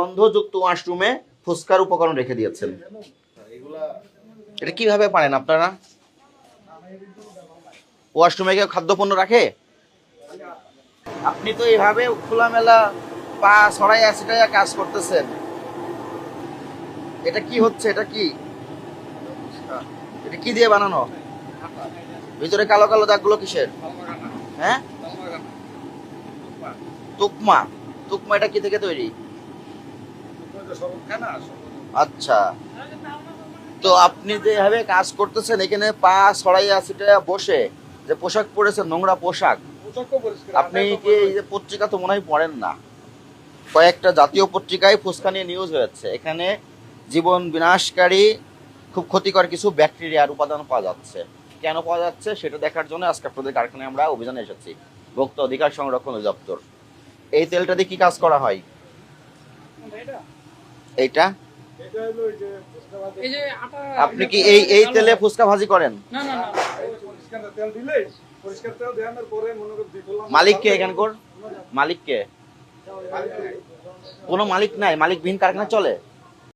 গন্ধযুক্ত ওয়াশরুমে ফুসকার উপকরণ রেখে দিয়েছেন। এটা কিভাবে পারেন আপনারা? ওয়াশরুমে কেউ খাদ্যপণ্য রাখে? আপনি তো এইভাবে খোলামেলা পা ছড়াইয়া ছিটাইয়া কাজ করতেছেন, এটা কি হচ্ছে? এটা কি, এটা কি দিয়ে বানানো? ভিতরে কালো কালো দাগগুলো কিসের? হ্যাঁ, তুকমা। তুকমা এটা কি থেকে তৈরি? আচ্ছা, তো আপনি যেভাবে কাজ করতেছেন এখানে পা ছড়াইয়া ছিটাইয়া বসে যে পোশাক পরেছেন, নোংরা পোশাক, আপনি কি এই যে পত্রিকা তো মনে হয় পড়েন না? কয়েকটা জাতীয় পত্রিকায় ফুসকা নিয়ে নিউজ হয়েছে। এখানে জীবন বিনাশকারী খুব ক্ষতিকর কিছু ব্যাকটেরিয়ার উপাদান পাওয়া যাচ্ছে। কেন পাওয়া যাচ্ছে সেটা দেখার জন্য আজকে আপনাদের কারখানায় আমরা অভিযানে এসেছি, ভোক্তা অধিকার সংরক্ষণ অধিদপ্তর। এই তেলটা দিয়ে কি কাজ করা হয়? এইটা আপনি কি এই তেলে ফুসকা ভাজি করেন? মালিক কে এখানকার? মালিক কে? কোনো মালিক নাই? মালিকবিহীন কারখানা চলে?